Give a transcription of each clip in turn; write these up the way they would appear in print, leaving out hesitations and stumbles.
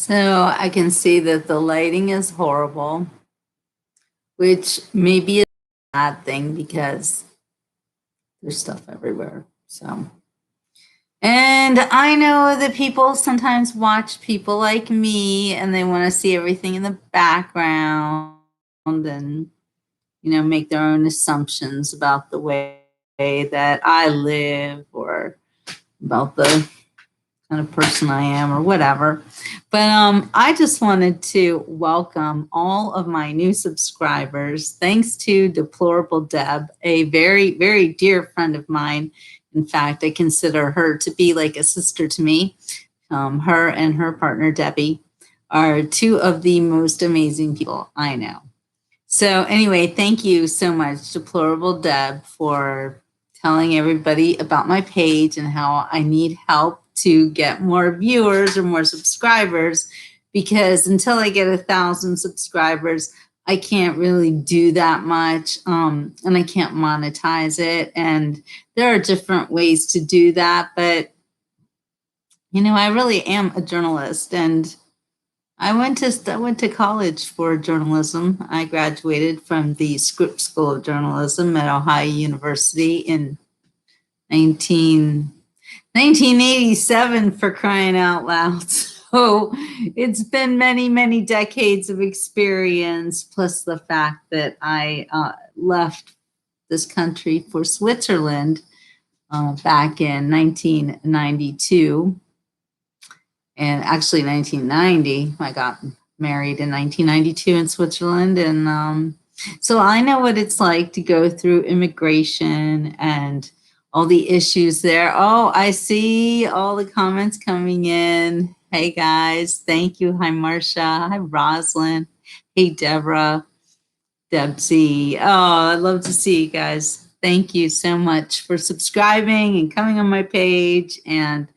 So I can see that the lighting is horrible, which maybe is a bad thing because there's stuff everywhere. So, and I know that people sometimes watch people like me and they want to see everything in the background and, make their own assumptions about the way that I live or about the kind of person I am or whatever. But I just wanted to welcome all of my new subscribers. Thanks to Deplorable Deb, a very, very dear friend of mine. In fact, I consider her to be like a sister to me. Her and her partner, Debbie, are two of the most amazing people I know. So anyway, thank you so much, Deplorable Deb, for telling everybody about my page and how I need help to get more viewers or more subscribers, because until I get 1,000 subscribers, I can't really do that much, and I can't monetize it. And there are different ways to do that, but I really am a journalist, and I went to college for journalism. I graduated from the Scripps School of Journalism at Ohio University in 1987, for crying out loud. So it's been many, many decades of experience, plus the fact that I left this country for Switzerland back in 1992. And actually 1990, I got married in 1992 in Switzerland. And so I know what it's like to go through immigration and all the issues there. Oh, I see all the comments coming in. Hey guys, thank you. Hi, Marcia. Hi, Roslyn. Hey, Deborah, Debsy. Oh, I'd love to see you guys. Thank you so much for subscribing and coming on my page. And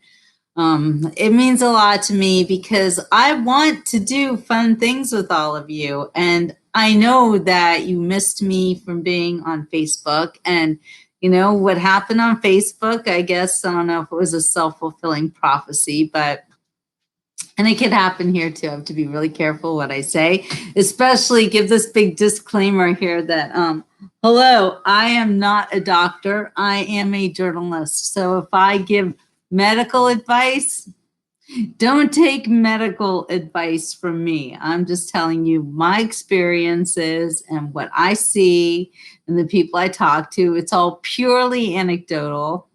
it means a lot to me because I want to do fun things with all of you. And I know that you missed me from being on Facebook. And what happened on Facebook, I guess, I don't know if it was a self-fulfilling prophecy, and it could happen here too. I have to be really careful what I say, especially give this big disclaimer here that, hello, I am not a doctor. I am a journalist. So if I give medical advice, don't take medical advice from me. I'm just telling you my experiences and what I see and the people I talk to. It's all purely anecdotal,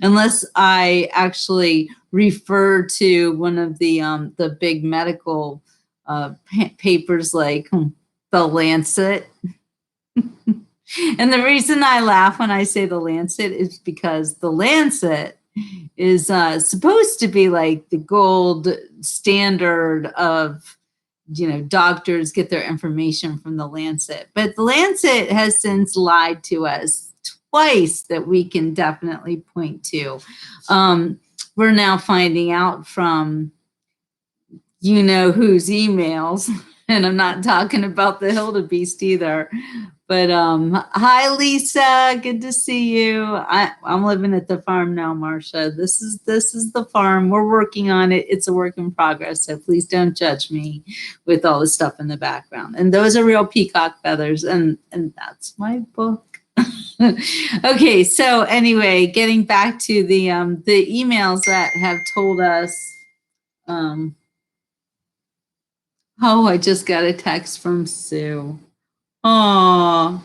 unless I actually refer to one of the big medical papers like the Lancet. And the reason I laugh when I say the Lancet is because the Lancet is supposed to be like the gold standard of, doctors get their information from the Lancet. But the Lancet has since lied to us twice that we can definitely point to. We're now finding out from whose emails, and I'm not talking about the Hildebeest either. But hi, Lisa. Good to see you. I'm living at the farm now, Marcia. This is the farm. We're working on it. It's a work in progress. So please don't judge me with all the stuff in the background. And those are real peacock feathers. And that's my book. Okay. So anyway, getting back to the emails that have told us. Oh, I just got a text from Sue. Oh,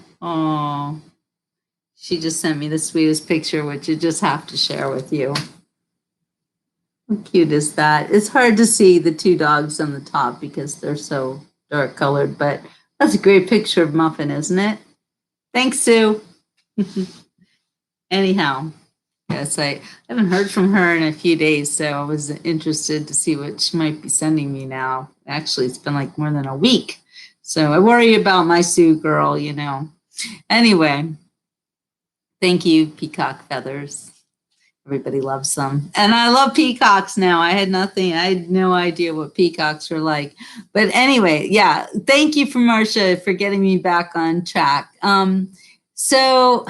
she just sent me the sweetest picture, which I just have to share with you. How cute is that? It's hard to see the two dogs on the top because they're so dark colored, but that's a great picture of Muffin, isn't it? Thanks, Sue. Anyhow, yes, I haven't heard from her in a few days, so I was interested to see what she might be sending me now. Actually, it's been like more than a week. So I worry about my Sue girl, Anyway, thank you, peacock feathers. Everybody loves them. And I love peacocks now. I had no idea what peacocks were like. But anyway, yeah, thank you for Marcia for getting me back on track. So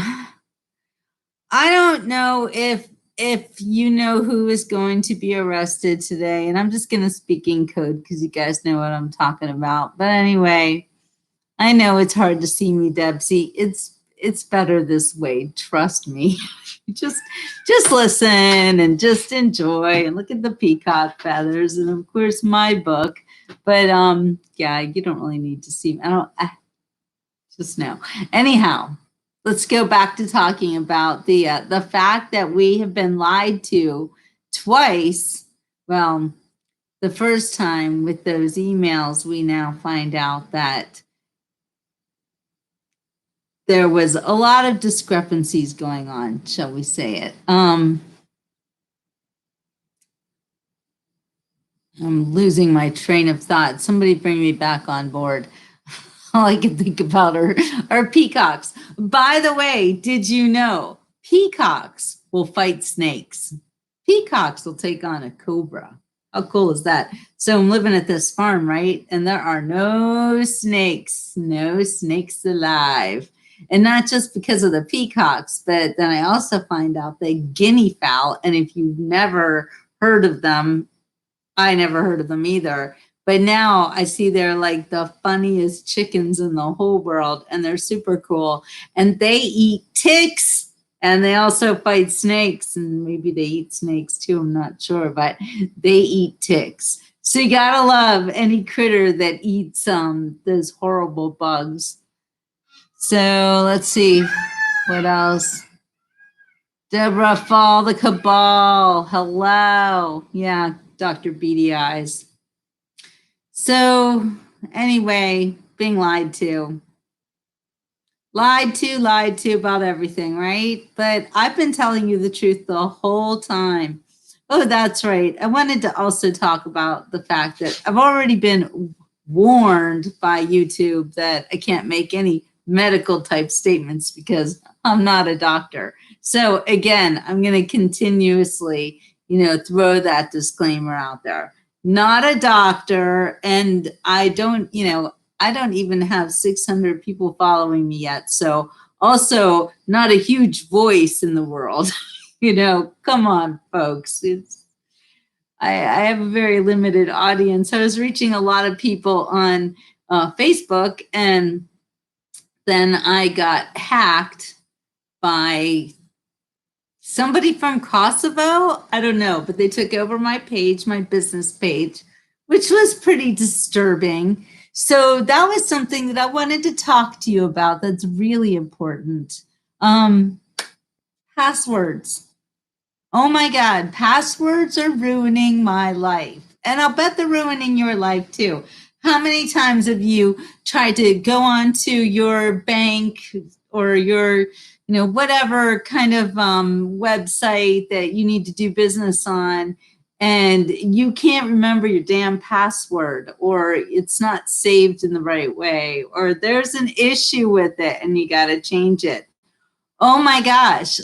I don't know if if you know who is going to be arrested today, and I'm just going to speak in code because you guys know what I'm talking about. But anyway, I know it's hard to see me, Debsy. It's better this way. Trust me. just listen and just enjoy and look at the peacock feathers and of course my book. But yeah, you don't really need to see me. I just know. Anyhow, let's go back to talking about the fact that we have been lied to twice. Well, the first time with those emails, we now find out that there was a lot of discrepancies going on, shall we say it. I'm losing my train of thought. Somebody bring me back on board. All I can think about are peacocks. By the way, did you know peacocks will fight snakes? Peacocks will take on a cobra. How cool is that? So I'm living at this farm, right? And there are no snakes alive. And not just because of the peacocks, but then I also find out that guinea fowl, and if you've never heard of them, I never heard of them either. But now I see they're like the funniest chickens in the whole world, and they're super cool. And they eat ticks, and they also fight snakes, and maybe they eat snakes too. I'm not sure, but they eat ticks. So you gotta love any critter that eats those horrible bugs. So let's see what else. Deborah Fall, the Cabal. Hello. Yeah, Dr. Beady Eyes. So anyway, being lied to about everything, right? But I've been telling you the truth the whole time. Oh, that's right. I wanted to also talk about the fact that I've already been warned by YouTube that I can't make any medical type statements because I'm not a doctor. So again, I'm going to continuously, throw that disclaimer out there. Not a doctor, and I don't even have 600 people following me yet. So also not a huge voice in the world. Come on, folks. I have a very limited audience. I was reaching a lot of people on Facebook, and then I got hacked by somebody from Kosovo. I don't know, but they took over my page, my business page, which was pretty disturbing. So that was something that I wanted to talk to you about. That's really important. Passwords. Oh my God, passwords are ruining my life. And I'll bet they're ruining your life too. How many times have you tried to go on to your bank or your, whatever kind of website that you need to do business on, and you can't remember your damn password, or it's not saved in the right way, or there's an issue with it and you got to change it? Oh my gosh.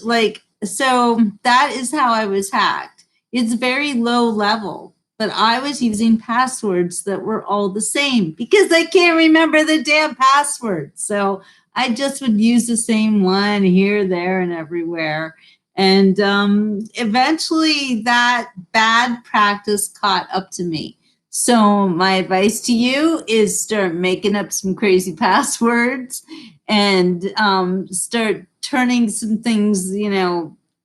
So that is how I was hacked. It's very low level, but I was using passwords that were all the same because I can't remember the damn password. So I just would use the same one here, there, and everywhere. And eventually that bad practice caught up to me. So my advice to you is start making up some crazy passwords and start turning some things,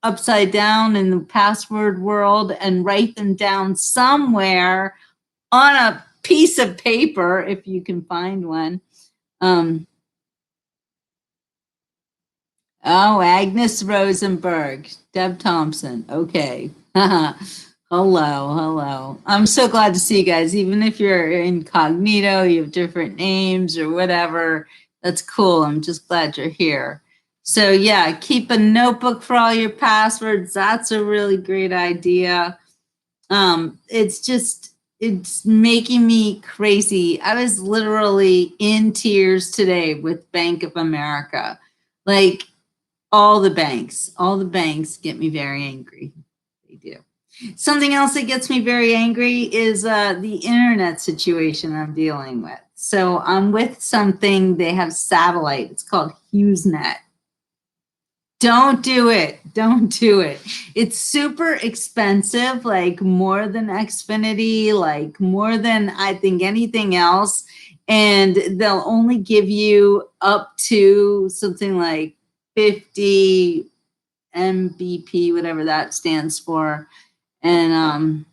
upside down in the password world and write them down somewhere on a piece of paper if you can find one. Agnes Rosenberg, Deb Thompson. Okay. Hello. I'm so glad to see you guys. Even if you're incognito, you have different names or whatever, that's cool. I'm just glad you're here. So yeah, keep a notebook for all your passwords. That's a really great idea. It's making me crazy. I was literally in tears today with Bank of America. Like all the banks get me very angry. They do. Something else that gets me very angry is the internet situation I'm dealing with. So I'm with something, they have satellite. It's called HughesNet. Don't do it. Don't do it. It's super expensive, like more than Xfinity, like more than I think anything else. And they'll only give you up to something like 50 Mbp, whatever that stands for. And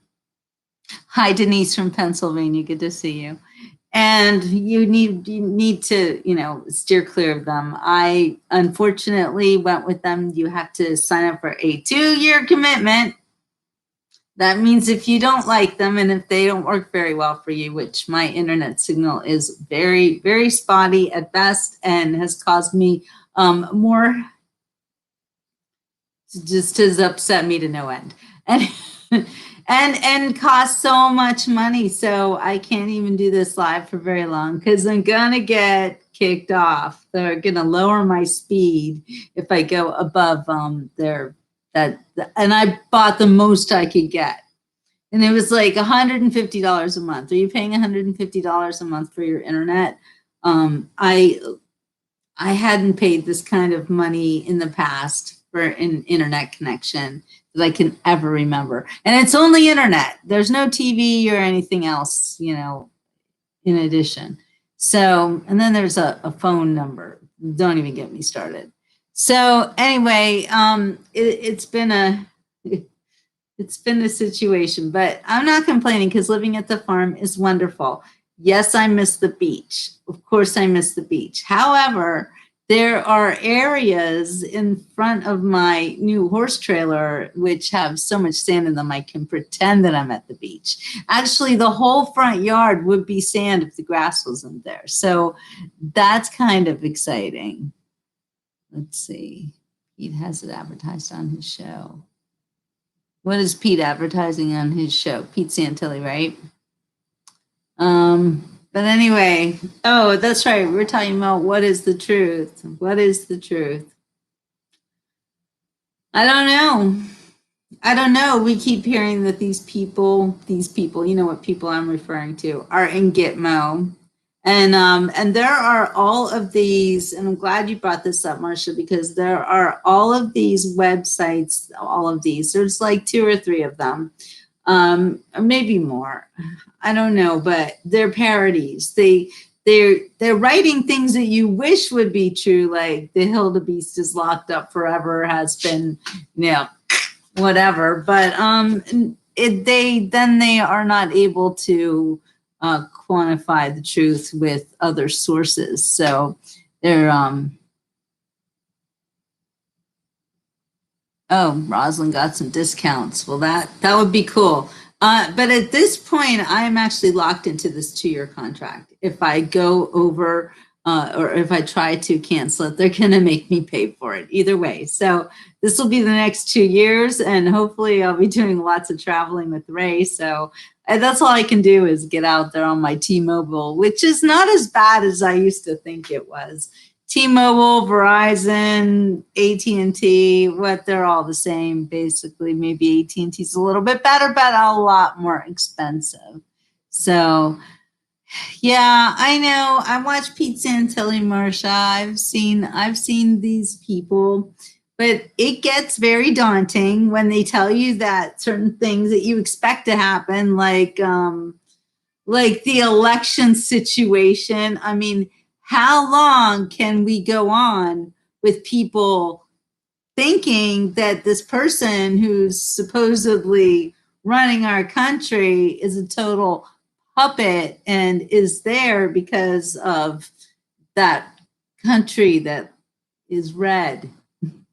hi, Denise from Pennsylvania. Good to see you. And you need to, steer clear of them. I unfortunately went with them. You have to sign up for a 2-year commitment. That means if you don't like them and if they don't work very well for you, which my internet signal is very, very spotty at best and has caused me more, just has upset me to no end. And cost so much money. So I can't even do this live for very long because I'm gonna get kicked off. They're gonna lower my speed if I go above and I bought the most I could get. And it was like $150 a month. Are you paying $150 a month for your internet? I hadn't paid this kind of money in the past for an internet connection that I can ever remember. And it's only internet. There's no TV or anything else, in addition. So, and then there's a phone number. Don't even get me started. So anyway, it's been a situation, but I'm not complaining because living at the farm is wonderful. Yes, I miss the beach. Of course, I miss the beach. However, there are areas in front of my new horse trailer which have so much sand in them I can pretend that I'm at the beach. Actually, the whole front yard would be sand if the grass wasn't there. So that's kind of exciting. Let's see. Pete has it advertised on his show. What is Pete advertising on his show? Pete Santilli, right? But anyway, oh, that's right. We're talking about what is the truth? What is the truth? I don't know. We keep hearing that these people, you know what people I'm referring to, are in Gitmo. And there are all of these, and I'm glad you brought this up, Marcia, because there are all of these websites, there's like 2 or 3 of them, or maybe more. I don't know, but they're parodies. They're writing things that you wish would be true, like the Hildebeest is locked up forever, has been, whatever. But they are not able to quantify the truth with other sources. So they're oh, Rosalind got some discounts. Well, that would be cool. But at this point, I'm actually locked into this 2-year contract. If I go over or if I try to cancel it, they're going to make me pay for it either way. So this will be the next 2 years, and hopefully I'll be doing lots of traveling with Ray. So that's all I can do is get out there on my T-Mobile, which is not as bad as I used to think it was. T-Mobile, Verizon, AT&T, they're all the same, basically. Maybe AT&T's a little bit better, but a lot more expensive. So, yeah, I know. I watch Pete Santilli, Marcia. I've seen these people, but it gets very daunting when they tell you that certain things that you expect to happen, like the election situation. I mean, how long can we go on with people thinking that this person who's supposedly running our country is a total puppet and is there because of that country that is red?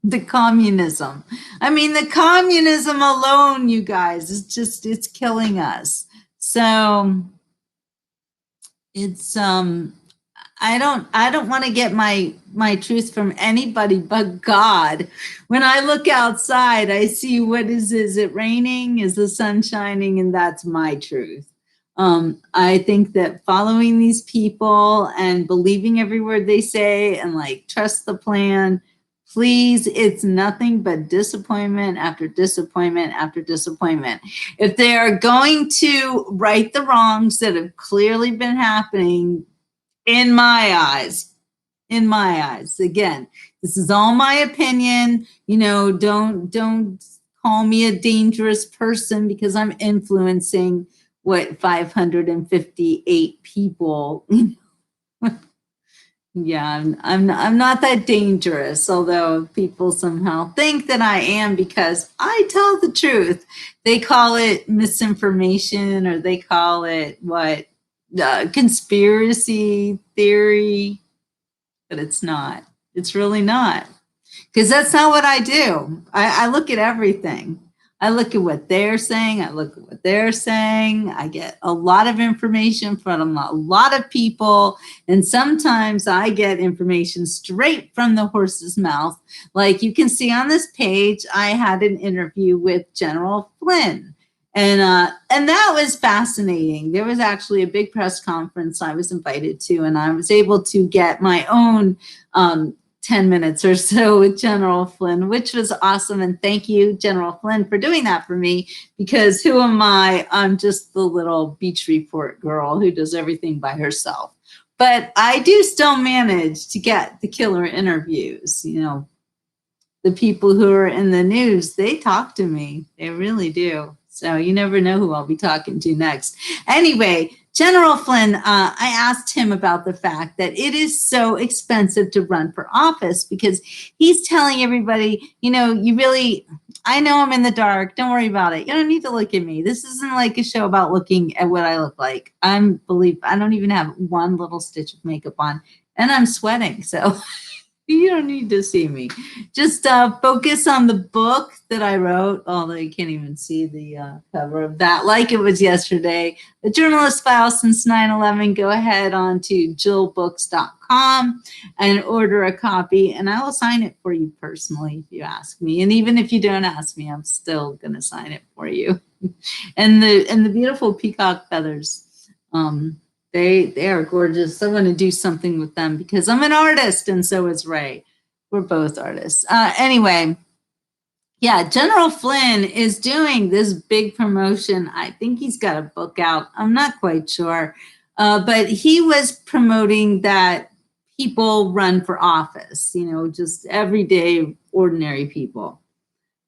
The communism. I mean, the communism alone, you guys, it's killing us. So it's I don't want to get my truth from anybody but God. When I look outside, I see is it raining? Is the sun shining? And that's my truth. I think that following these people and believing every word they say and trust the plan, please, it's nothing but disappointment after disappointment after disappointment. If they are going to right the wrongs that have clearly been happening, in my eyes, again, This is all my opinion. Don't call me a dangerous person because I'm influencing what 558 people. Yeah, I'm not that dangerous, although people somehow think that I am because I tell the truth. They call it misinformation, or they call it what, conspiracy theory, but it's not. It's really not. Because that's not what I do. I look at everything. I look at what they're saying. I look at what they're saying. I get a lot of information from a lot of people. And sometimes I get information straight from the horse's mouth. Like you can see on this page, I had an interview with General Flynn. And that was fascinating. There was actually a big press conference I was invited to, and I was able to get my own 10 minutes or so with General Flynn, which was awesome. And thank you, General Flynn, for doing that for me, because who am I? I'm just the little beach report girl who does everything by herself. But I do still manage to get the killer interviews. The people who are in the news, they talk to me. They really do. So you never know who I'll be talking to next. Anyway, General Flynn, I asked him about the fact that it is so expensive to run for office, because he's telling everybody, I know I'm in the dark. Don't worry about it. You don't need to look at me. This isn't like a show about looking at what I look like. I don't even have one little stitch of makeup on, and I'm sweating. So you don't need to see me. Just focus on the book that I wrote, although you can't even see the cover of that like it was yesterday. The Journalist File Since 9/11. Go ahead on to jillbooks.com and order a copy, and I will sign it for you personally if you ask me. And even if you don't ask me, I'm still going to sign it for you. and the beautiful peacock feathers. They are gorgeous. I want to do something with them because I'm an artist, and so is Ray. We're both artists. Anyway, yeah, General Flynn is doing this big promotion. I think he's got a book out. I'm not quite sure. But he was promoting that people run for office, just everyday, ordinary people.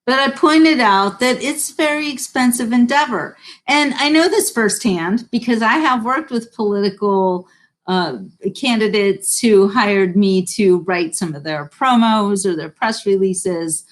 But I pointed out that it's a very expensive endeavor. And I know this firsthand because I have worked with political candidates who hired me to write some of their promos or their press releases,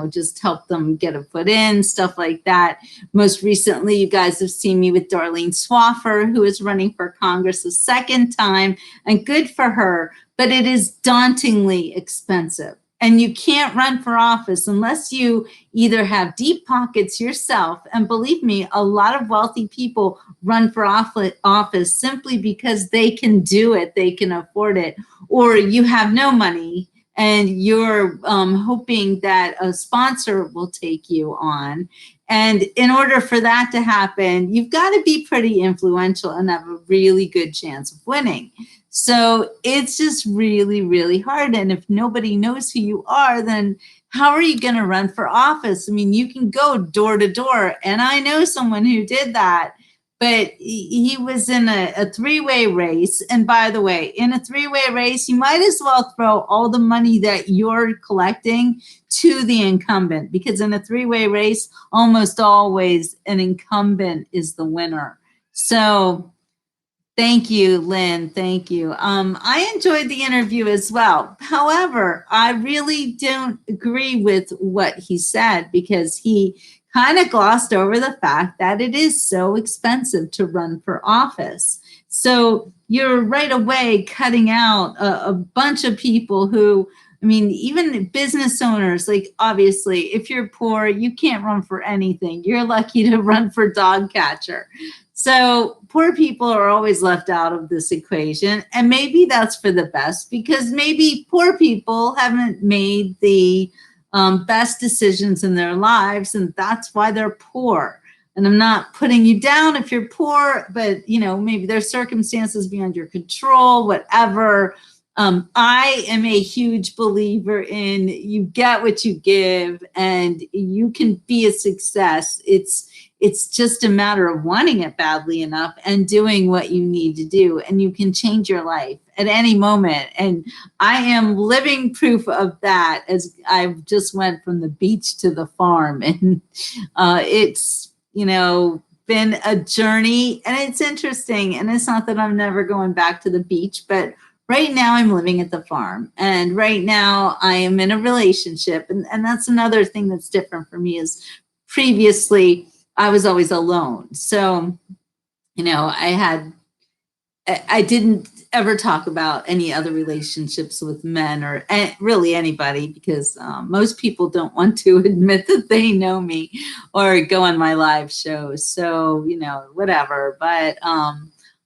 just help them get a foot in, stuff like that. Most recently, you guys have seen me with Darlene Swaffer, who is running for Congress a second time, and good for her, but it is dauntingly expensive. And you can't run for office unless you either have deep pockets yourself. And believe me, a lot of wealthy people run for office simply because they can do it, they can afford it, or you have no money and you're hoping that a sponsor will take you on. And in order for that to happen, you've got to be pretty influential and have a really good chance of winning. So it's just really, really hard. And if nobody knows who you are, then how are you going to run for office? I mean, you can go door to door. And I know someone who did that, but he was in a three-way race. And by the way, in a three-way race, you might as well throw all the money that you're collecting to the incumbent, because in a three-way race, almost always an incumbent is the winner. So thank you, Lynn. Thank you. I enjoyed the interview as well. However, I really don't agree with what he said, because he kind of glossed over the fact that it is so expensive to run for office. So you're right away cutting out a bunch of people who, even business owners, like obviously, if you're poor, you can't run for anything. You're lucky to run for dog catcher. So poor people are always left out of this equation. And maybe that's for the best, because maybe poor people haven't made the best decisions in their lives, and that's why they're poor. And I'm not putting you down if you're poor, but maybe there's circumstances beyond your control, whatever. I am a huge believer in you get what you give, and you can be a success. It's just a matter of wanting it badly enough and doing what you need to do. And you can change your life at any moment. And I am living proof of that, as I've just went from the beach to the farm. And it's, been a journey, and it's interesting. And it's not that I'm never going back to the beach, but right now I'm living at the farm, and right now I am in a relationship. And that's another thing that's different for me, is previously I was always alone. So, I didn't ever talk about any other relationships with men or really anybody, because most people don't want to admit that they know me or go on my live shows. So, whatever. But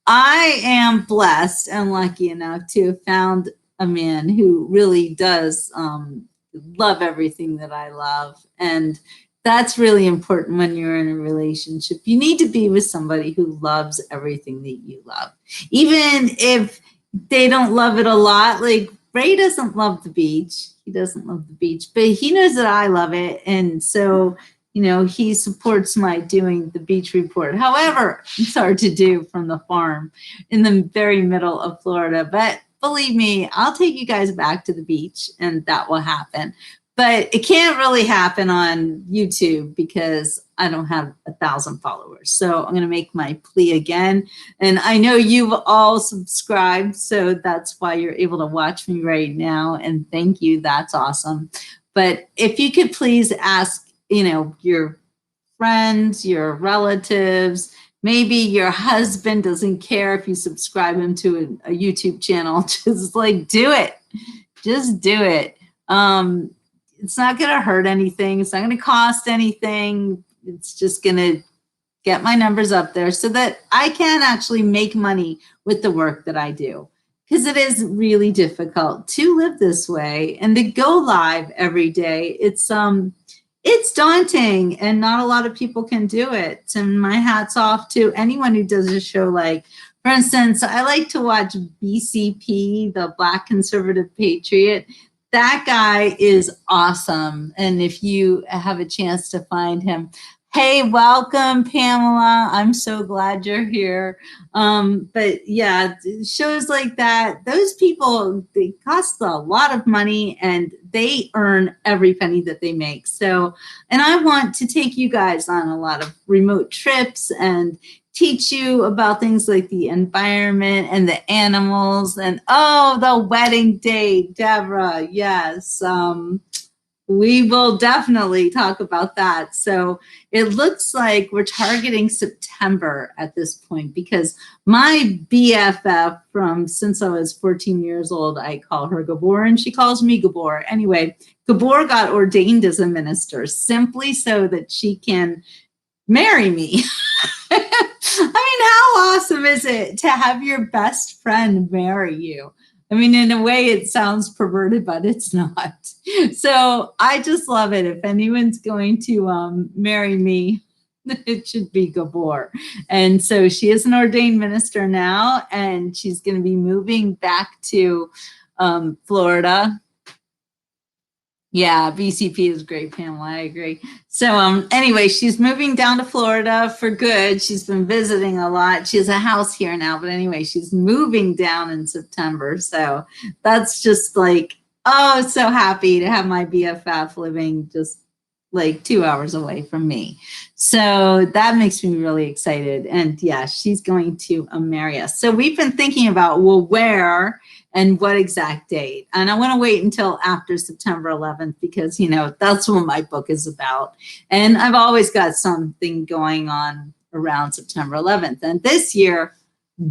I am blessed and lucky enough to have found a man who really does love everything that I love. And that's really important when you're in a relationship. You need to be with somebody who loves everything that you love. Even if they don't love it a lot, like Ray doesn't love the beach. He doesn't love the beach, but he knows that I love it. And so, he supports my doing the beach report. However, it's hard to do from the farm in the very middle of Florida. But believe me, I'll take you guys back to the beach, and that will happen. But it can't really happen on YouTube because I don't have 1,000 followers. So I'm going to make my plea again. And I know you've all subscribed, so that's why you're able to watch me right now. And thank you. That's awesome. But if you could please ask, your friends, your relatives, maybe your husband doesn't care if you subscribe him to a YouTube channel. Just do it. Just do it. It's not going to hurt anything. It's not going to cost anything. It's just going to get my numbers up there so that I can actually make money with the work that I do. Because it is really difficult to live this way and to go live every day. It's daunting, and not a lot of people can do it. And my hat's off to anyone who does a show for instance, I like to watch BCP, the Black Conservative Patriot. That guy is awesome. And if you have a chance to find him, hey, welcome, Pamela. I'm so glad you're here. But yeah, shows like that, those people, they cost a lot of money and they earn every penny that they make. So, and I want to take you guys on a lot of remote trips and teach you about things like the environment and the animals and, the wedding date, Deborah. Yes. We will definitely talk about that. So it looks like we're targeting September at this point, because my BFF from since I was 14 years old, I call her Gabor and she calls me Gabor. Anyway, Gabor got ordained as a minister simply so that she can marry me. How awesome is it to have your best friend marry you? In a way it sounds perverted, but it's not. So I just love it. If anyone's going to marry me, it should be Gabor. And so she is an ordained minister now, and she's going to be moving back to Florida. Yeah, BCP is great, Pamela. I agree. So anyway, she's moving down to Florida for good. She's been visiting a lot. She has a house here now. But anyway, she's moving down in September. So that's just so happy to have my BFF living just 2 hours away from me. So that makes me really excited. And yeah, she's going to marry us. So we've been thinking about, where and what exact date. And I want to wait until after September 11th, because, that's what my book is about. And I've always got something going on around September 11th. And this year,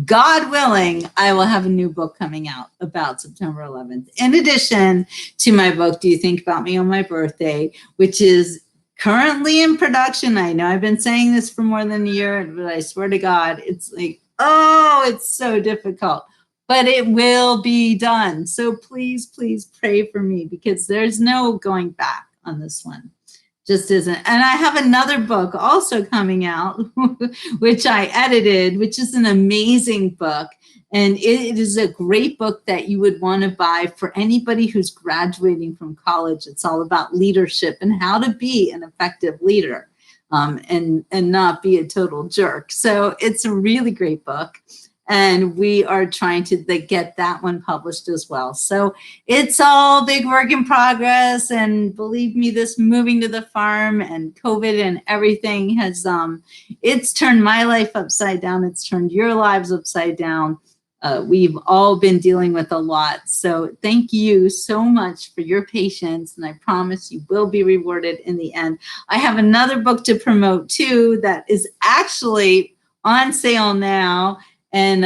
God willing, I will have a new book coming out about September 11th. In addition to my book, Do You Think About Me on My Birthday, which is currently in production. I know I've been saying this for more than a year, but I swear to God, it's it's so difficult. But it will be done. So please, please pray for me, because there's no going back on this one. Just isn't. And I have another book also coming out, which I edited, which is an amazing book. And it is a great book that you would want to buy for anybody who's graduating from college. It's all about leadership and how to be an effective leader. and not be a total jerk. So it's a really great book. And we are trying to get that one published as well. So it's all big work in progress. And believe me, this moving to the farm and COVID and everything has, it's turned my life upside down. It's turned your lives upside down. We've all been dealing with a lot. So thank you so much for your patience. And I promise you will be rewarded in the end. I have another book to promote too that is actually on sale now. And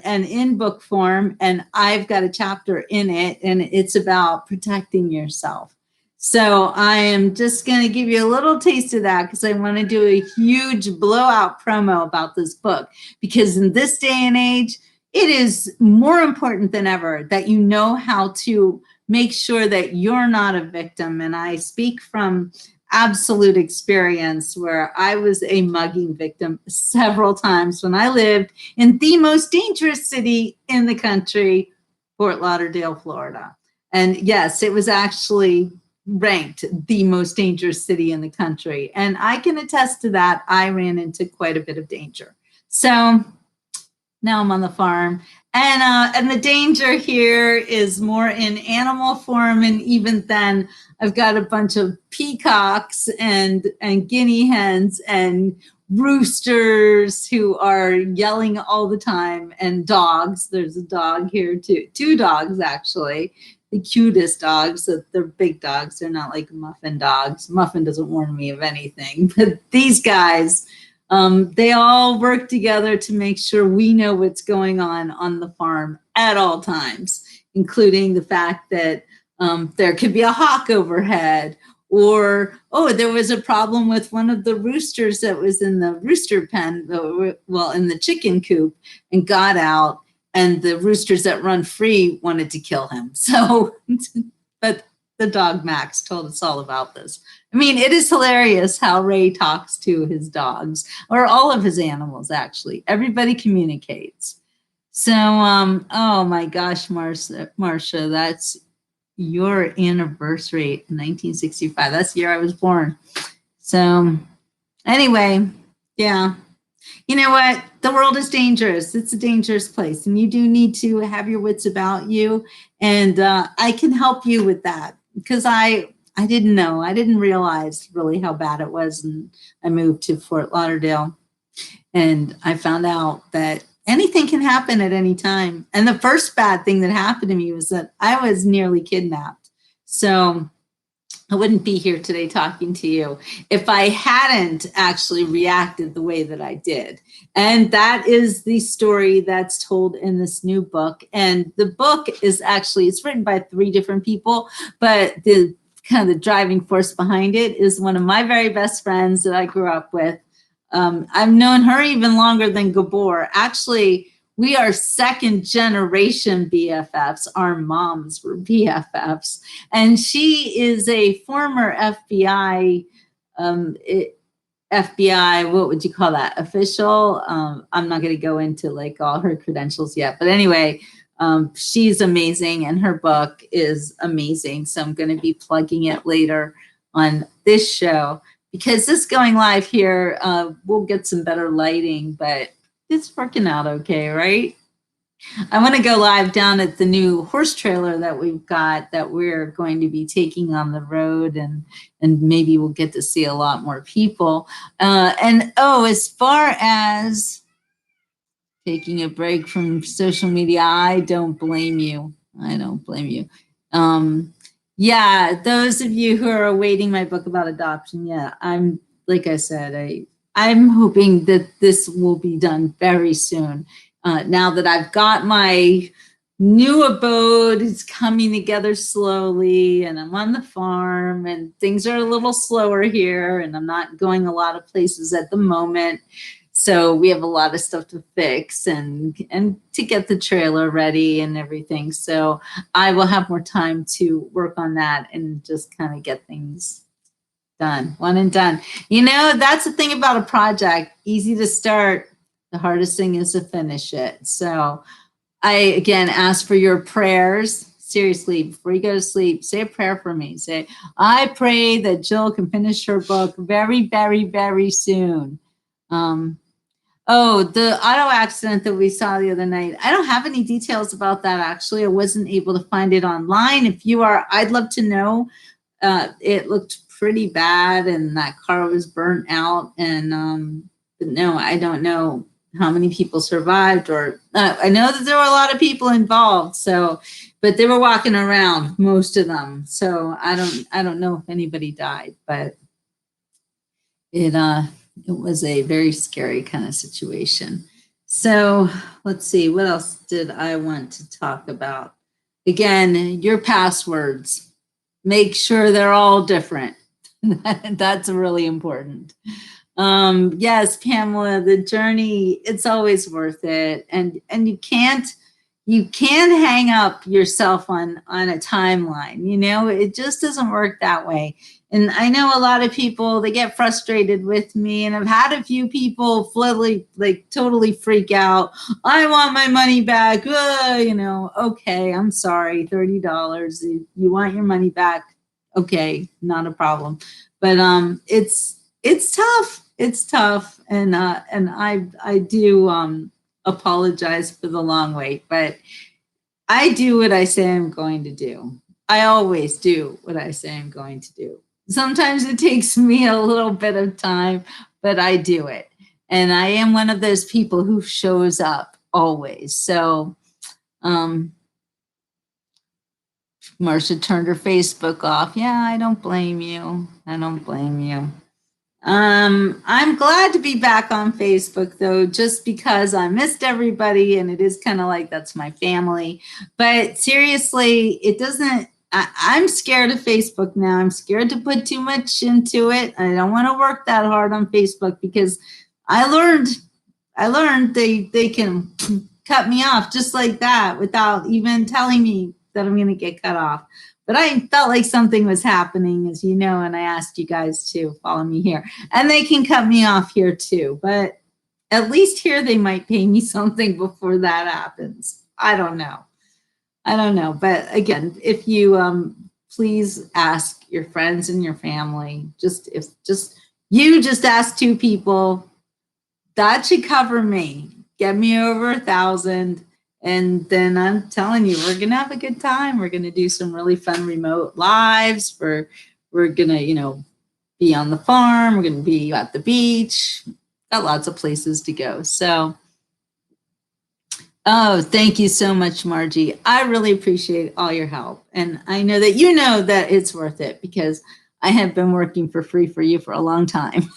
in book form, and I've got a chapter in it, and it's about protecting yourself. So I am just going to give you a little taste of that because I want to do a huge blowout promo about this book, because in this day and age, it is more important than ever that you know how to make sure that you're not a victim. And I speak from absolute experience where I was a mugging victim several times when I lived in the most dangerous city in the country, Fort Lauderdale, Florida. And yes, it was actually ranked the most dangerous city in the country. And I can attest to that. I ran into quite a bit of danger. So now I'm on the farm. And the danger here is more in animal form. And even then, I've got a bunch of peacocks and guinea hens and roosters who are yelling all the time, and dogs. There's a dog here too. 2 dogs, actually. The cutest dogs. They're big dogs. They're not like Muffin dogs. Muffin doesn't warn me of anything. But these guys, they all work together to make sure we know what's going on the farm at all times, including the fact that there could be a hawk overhead, or, oh, there was a problem with one of the roosters that was in the rooster pen, well, in the chicken coop, and got out, and the roosters that run free wanted to kill him. So, but the dog Max told us all about this. I mean, it is hilarious how Ray talks to his dogs, or all of his animals, actually. Everybody communicates. So, oh my gosh, Marcia, that's your anniversary, 1965. That's the year I was born. So anyway, yeah. You know what? The world is dangerous. It's a dangerous place, and you do need to have your wits about you. And I can help you with that, because I didn't know. I didn't realize really how bad it was. And I moved to Fort Lauderdale, and I found out that anything can happen at any time. And the first bad thing that happened to me was that I was nearly kidnapped. So I wouldn't be here today talking to you if I hadn't actually reacted the way that I did. And that is the story that's told in this new book. And the book is actually, it's written by 3 different people, but the kind of the driving force behind it is one of my very best friends that I grew up with. I've known her even longer than Gabor. Actually, we are 2nd generation BFFs. Our moms were BFFs. And she is a former FBI, what would you call that, official? I'm not going to go into like all her credentials yet. But anyway, she's amazing, and her book is amazing. So I'm going to be plugging it later on this show, because this going live here, we'll get some better lighting, but it's working out okay, right? I want to go live down at the new horse trailer that we've got, that we're going to be taking on the road, and maybe we'll get to see a lot more people. As far as taking a break from social media, I don't blame you. I don't blame you. Yeah, those of you who are awaiting my book about adoption, yeah, I'm, like I said, I'm hoping that this will be done very soon. Now that I've got my new abode, it's coming together slowly, and I'm on the farm, and things are a little slower here, and I'm not going a lot of places at the moment. So we have a lot of stuff to fix and to get the trailer ready and everything. So I will have more time to work on that and just kind of get things done, one and done. You know, that's the thing about a project. Easy to start. The hardest thing is to finish it. So I, again, ask for your prayers. seriously, before you go to sleep, say a prayer for me. Say, I pray that Jill can finish her book very, very, very soon. Oh, the auto accident that we saw the other night. I don't have any details about that, actually. I wasn't able to find it online. If you are, I'd love to know. It looked pretty bad, and that car was burnt out. And but no, I don't know how many people survived, or I know that there were a lot of people involved. So, but they were walking around, most of them. So I don't know if anybody died, but it was a very scary kind of situation. So let's see, what else did I want to talk about? Again, your passwords. Make sure they're all different. That's really important. Yes, Pamela, the journey, it's always worth it. And you can't hang up yourself on a timeline. You know, it just doesn't work that way. And I know a lot of people, they get frustrated with me, and I've had a few people totally freak out. I want my money back. You know, okay, I'm sorry, $30. You want your money back? Okay, not a problem. But it's tough. It's tough, and I do apologize for the long wait, but I do what I say I'm going to do. I always do what I say I'm going to do. Sometimes it takes me a little bit of time, but I do it. And I am one of those people who shows up always. So Marcia turned her Facebook off. Yeah, I don't blame you. I don't blame you. I'm glad to be back on Facebook, though, just because I missed everybody, and it is kind of like that's my family. But seriously, it doesn't. I'm scared of Facebook now. I'm scared to put too much into it. I don't want to work that hard on Facebook, because I learned they can cut me off just like that without even telling me that I'm going to get cut off. But I felt like something was happening, as you know, and I asked you guys to follow me here. And they can cut me off here too. But at least here they might pay me something before that happens. I don't know. But again, if you please ask your friends and your family, just ask 2 people, that should cover me. Get me over 1,000. And then I'm telling you, we're going to have a good time. We're going to do some really fun remote lives. We're going to, be on the farm. We're going to be at the beach. Got lots of places to go. So, oh, thank you so much, Margie. I really appreciate all your help. And I know that you know that it's worth it, because I have been working for free for you for a long time.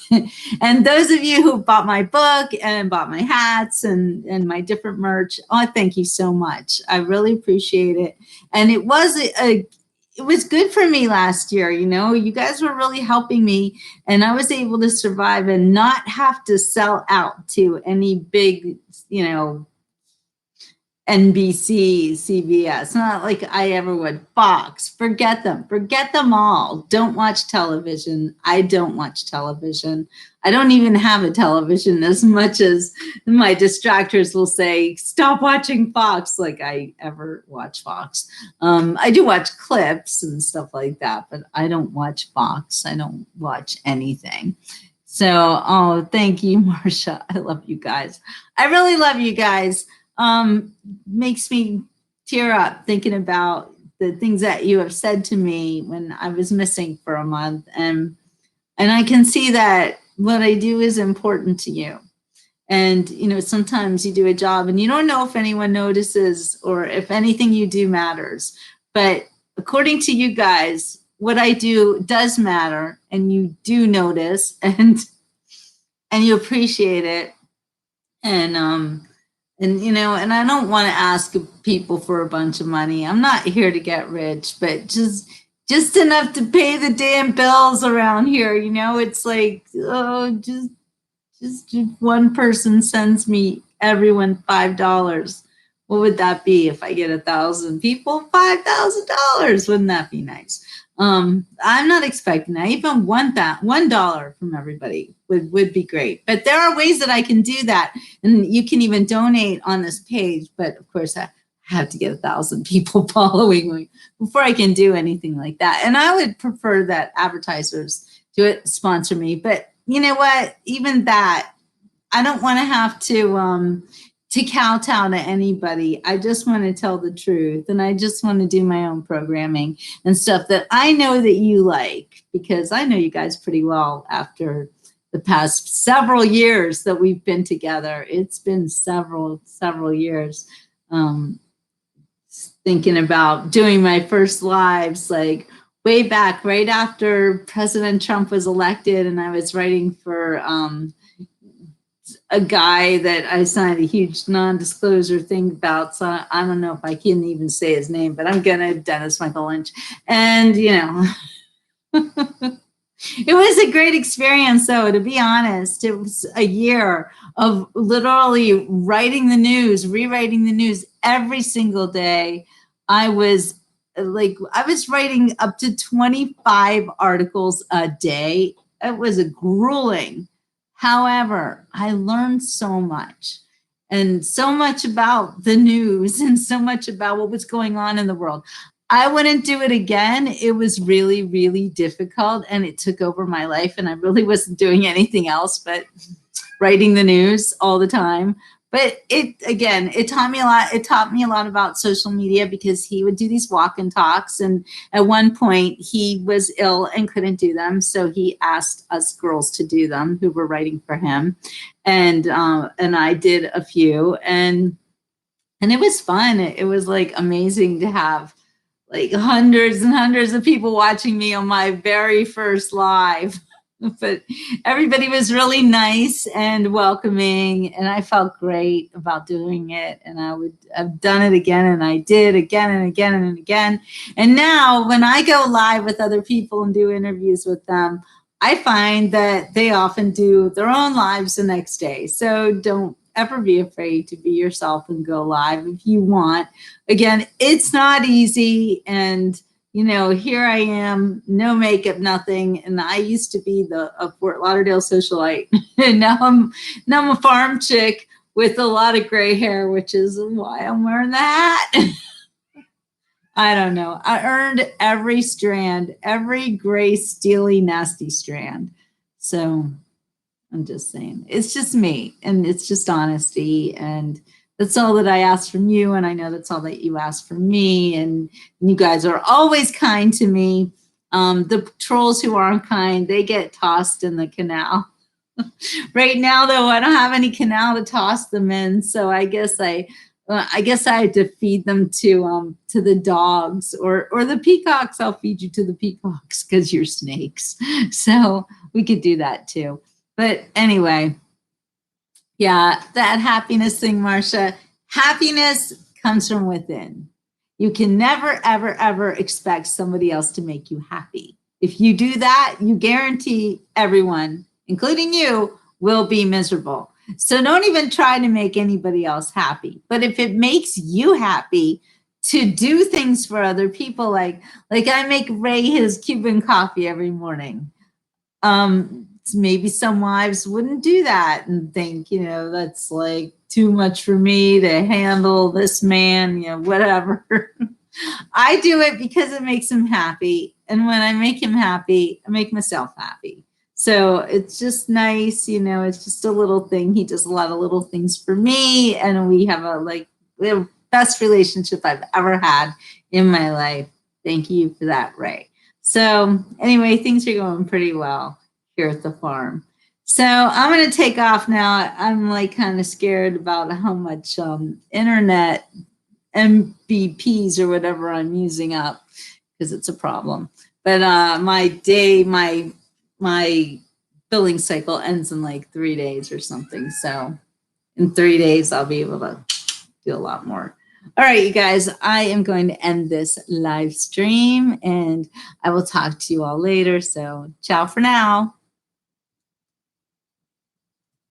And those of you who bought my book and bought my hats and my different merch, oh, thank you so much. I really appreciate it. And it was good for me last year. You guys were really helping me, and I was able to survive and not have to sell out to any big, NBC, CBS, not like I ever would. Fox, forget them all. Don't watch television. I don't watch television. I don't even have a television, as much as my distractors will say, stop watching Fox, like I ever watch Fox. I do watch clips and stuff like that, but I don't watch Fox. I don't watch anything. So, oh, thank you, Marcia. I love you guys. I really love you guys. Makes me tear up thinking about the things that you have said to me when I was missing for a month. And I can see that what I do is important to you. And, sometimes you do a job and you don't know if anyone notices or if anything you do matters. But according to you guys, what I do does matter, and you do notice, and you appreciate it. And I don't want to ask people for a bunch of money. I'm not here to get rich, but just enough to pay the damn bills around here. It's like, oh, just one person sends me everyone $5. What would that be if I get 1,000 people? $5,000. Wouldn't that be nice? I'm not expecting that. Even $1 from everybody would be great. But there are ways that I can do that. And you can even donate on this page. But of course, I I have to get 1,000 people following me before I can do anything like that. And I would prefer that advertisers do it, sponsor me. But you know what? Even that, I don't want to have to kowtow to anybody. I just want to tell the truth, and I just want to do my own programming and stuff that I know that you like, because I know you guys pretty well after the past several years that we've been together. It's been several years. Thinking about doing my first lives, like way back right after President Trump was elected, and I was writing for a guy that I signed a huge non-disclosure thing about. So I don't know if I can even say his name, but I'm gonna, Dennis Michael Lynch. And you know, it was a great experience, though, to be honest. It was a year of literally writing the news, rewriting the news every single day. I was writing up to 25 articles a day. It was grueling. However, I learned so much, and so much about the news, and so much about what was going on in the world. I wouldn't do it again. It was really, really difficult, and it took over my life, and I really wasn't doing anything else but writing the news all the time. But it taught me a lot. It taught me a lot about social media, because he would do these walk and talks. And at one point he was ill and couldn't do them. So he asked us girls to do them who were writing for him. And I did a few, and it was fun. It was like amazing to have like hundreds and hundreds of people watching me on my very first live. But everybody was really nice and welcoming, and I felt great about doing it. And I would have done it again, and I did again and again and again. And now when I go live with other people and do interviews with them, I find that they often do their own lives the next day. So don't ever be afraid to be yourself and go live if you want. Again, it's not easy, and you know, here I am, no makeup, nothing. And I used to be a Fort Lauderdale socialite. And now I'm a farm chick with a lot of gray hair, which is why I'm wearing the hat. I don't know. I earned every strand, every gray, steely, nasty strand. So I'm just saying, it's just me, and it's just honesty, and that's all that I ask from you. And I know that's all that you ask from me. And you guys are always kind to me. The trolls who aren't kind, they get tossed in the canal. Right now, though, I don't have any canal to toss them in. So I guess I have to feed them to the dogs or the peacocks. I'll feed you to the peacocks because you're snakes. So we could do that too. But anyway. Yeah, that happiness thing, Marcia. Happiness comes from within. You can never, ever, ever expect somebody else to make you happy. If you do that, you guarantee everyone, including you, will be miserable. So don't even try to make anybody else happy. But if it makes you happy to do things for other people, like I make Ray his Cuban coffee every morning. Maybe some wives wouldn't do that and think, you know, that's like too much for me to handle, this man, you know, whatever. I do it because it makes him happy. And when I make him happy, I make myself happy. So it's just nice, you know, it's just a little thing. He does a lot of little things for me. And we have the best relationship I've ever had in my life. Thank you for that, Ray. So anyway, things are going pretty well here at the farm. So I'm going to take off now. I'm like kind of scared about how much internet MBPs or whatever I'm using up, because it's a problem. But my billing cycle ends in like 3 days or something. So in 3 days, I'll be able to do a lot more. All right, you guys, I am going to end this live stream, and I will talk to you all later. So ciao for now.